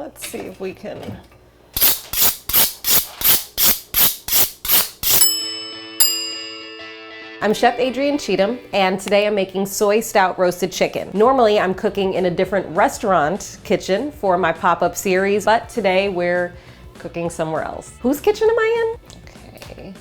Let's see if we can. I'm Chef Adrienne Cheatham, and today I'm making soy stout roasted chicken. Normally I'm cooking in a different restaurant kitchen for my pop-up series, but today we're cooking somewhere else. Whose kitchen am I in? Okay.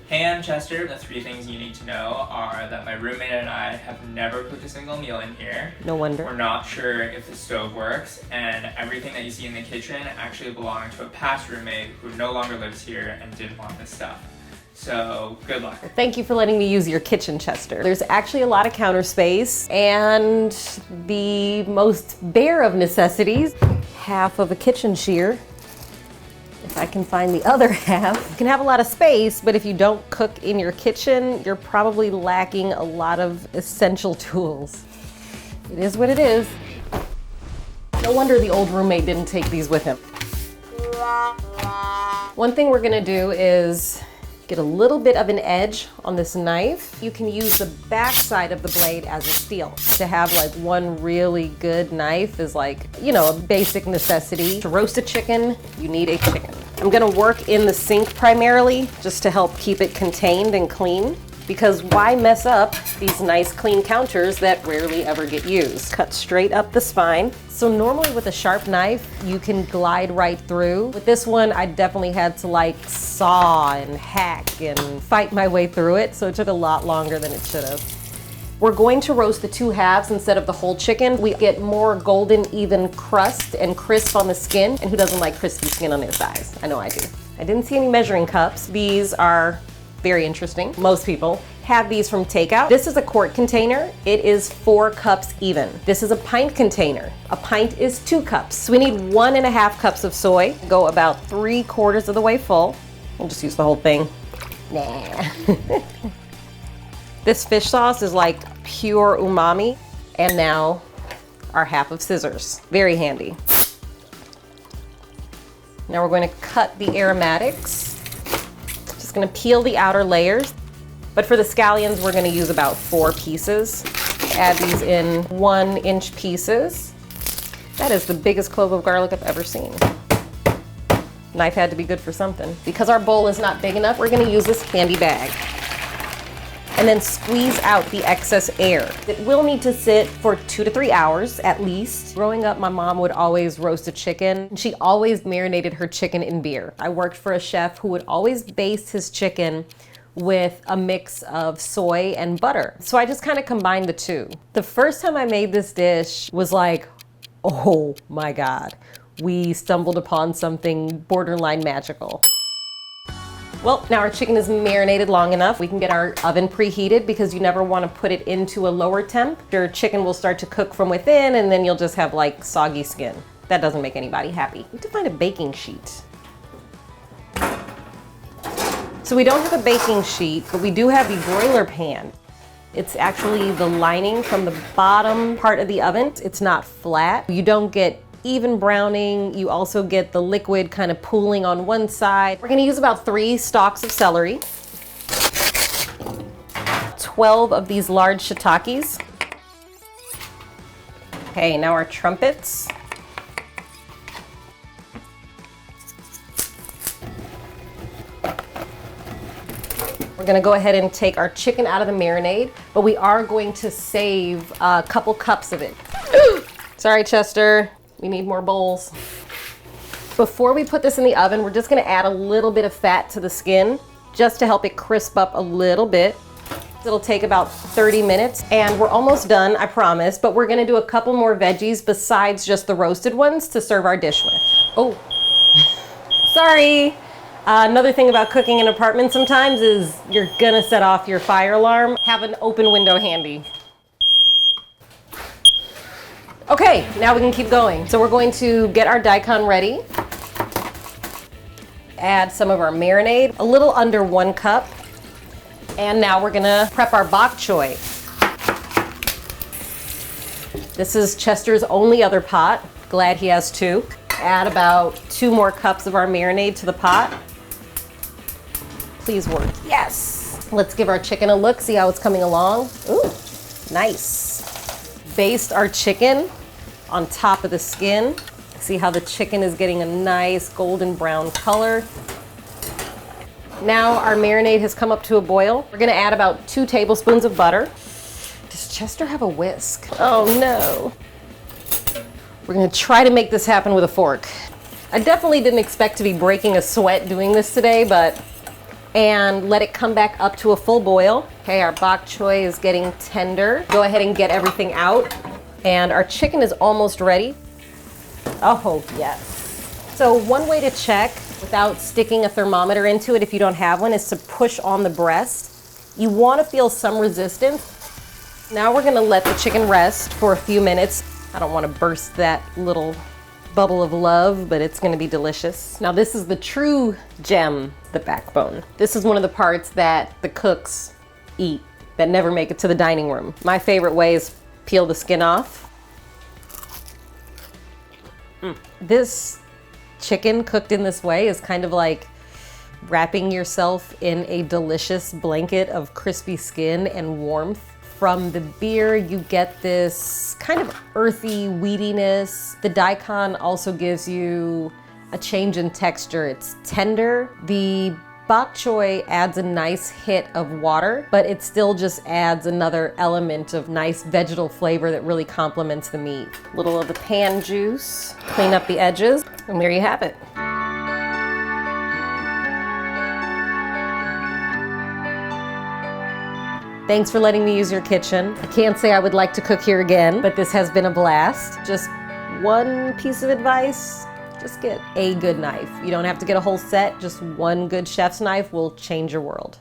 Hey, I'm Chester. The 3 things you need to know are that my roommate and I have never cooked a single meal in here. No wonder. We're not sure if the stove works, and everything that you see in the kitchen actually belonged to a past roommate who no longer lives here and didn't want this stuff. So, good luck. Thank you for letting me use your kitchen, Chester. There's actually a lot of counter space, and the most bare of necessities, half of a kitchen shear. If I can find the other half. You can have a lot of space, but if you don't cook in your kitchen, you're probably lacking a lot of essential tools. It is what it is. No wonder the old roommate didn't take these with him. One thing we're gonna do is get a little bit of an edge on this knife. You can use the back side of the blade as a steel. To have like one really good knife is like, you know, a basic necessity. To roast a chicken, you need a chicken. I'm gonna work in the sink primarily just to help keep it contained and clean, because why mess up these nice clean counters that rarely ever get used? Cut straight up the spine. So normally with a sharp knife, you can glide right through. With this one, I definitely had to like saw and hack and fight my way through it, so it took a lot longer than it should have. We're going to roast the 2 halves instead of the whole chicken. We get more golden, even crust and crisp on the skin. And who doesn't like crispy skin on their thighs? I know I do. I didn't see any measuring cups. These are very interesting. Most people have these from takeout. This is a quart container. It is 4 cups even. This is a pint container. A pint is 2 cups. So we need 1.5 cups of soy. Go about 3/4 of the way full. We'll just use the whole thing. Nah. This fish sauce is like pure umami. And now our half of scissors. Very handy. Now we're going to cut the aromatics. Just gonna peel the outer layers. But for the scallions, we're gonna use about 4 pieces. Add these in 1-inch pieces. That is the biggest clove of garlic I've ever seen. Knife had to be good for something. Because our bowl is not big enough, we're gonna use this handy bag. And then squeeze out the excess air. It will need to sit for 2 to 3 hours at least. Growing up, my mom would always roast a chicken. She always marinated her chicken in beer. I worked for a chef who would always baste his chicken with a mix of soy and butter. So I just kind of combined the two. The first time I made this dish was like, oh my God. We stumbled upon something borderline magical. Well, now our chicken is marinated long enough. We can get our oven preheated because you never want to put it into a lower temp. Your chicken will start to cook from within and then you'll just have like soggy skin. That doesn't make anybody happy. We need to find a baking sheet. So we don't have a baking sheet, but we do have the broiler pan. It's actually the lining from the bottom part of the oven. It's not flat. You don't get even browning. You also get the liquid kind of pooling on one side. We're gonna use about 3 stalks of celery, 12 of these large shiitakes. Okay, now our trumpets. We're gonna go ahead and take our chicken out of the marinade, but we are going to save a couple cups of it. Sorry, Chester. We need more bowls. Before we put this in the oven, we're just gonna add a little bit of fat to the skin just to help it crisp up a little bit. It'll take about 30 minutes and we're almost done, I promise, but we're gonna do a couple more veggies besides just the roasted ones to serve our dish with. Oh, sorry. Another thing about cooking in apartments sometimes is you're gonna set off your fire alarm. Have an open window handy. Okay, now we can keep going. So we're going to get our daikon ready. Add some of our marinade, a little under 1 cup. And now we're gonna prep our bok choy. This is Chester's only other pot. Glad he has 2. Add about 2 more cups of our marinade to the pot. Please work. Yes! Let's give our chicken a look, see how it's coming along. Ooh, nice. Baste our chicken on top of the skin. See how the chicken is getting a nice golden brown color. Now our marinade has come up to a boil. We're gonna add about 2 tablespoons of butter. Does Chester have a whisk? Oh no. We're gonna try to make this happen with a fork. I definitely didn't expect to be breaking a sweat doing this today, and let it come back up to a full boil. Okay, our bok choy is getting tender. Go ahead and get everything out. And our chicken is almost ready. Oh, yes. So one way to check without sticking a thermometer into it if you don't have one is to push on the breast. You want to feel some resistance. Now we're gonna let the chicken rest for a few minutes. I don't want to burst that little bubble of love, but it's gonna be delicious. Now this is the true gem, the backbone. This is one of the parts that the cooks eat that never make it to the dining room. My favorite way is peel the skin off. This chicken cooked in this way is kind of like wrapping yourself in a delicious blanket of crispy skin and warmth. From the beer, you get this kind of earthy weediness. The daikon also gives you a change in texture. It's tender. The bok choy adds a nice hit of water, but it still just adds another element of nice vegetal flavor that really complements the meat. A little of the pan juice, clean up the edges, and there you have it. Thanks for letting me use your kitchen. I can't say I would like to cook here again, but this has been a blast. Just one piece of advice, just get a good knife. You don't have to get a whole set, just one good chef's knife will change your world.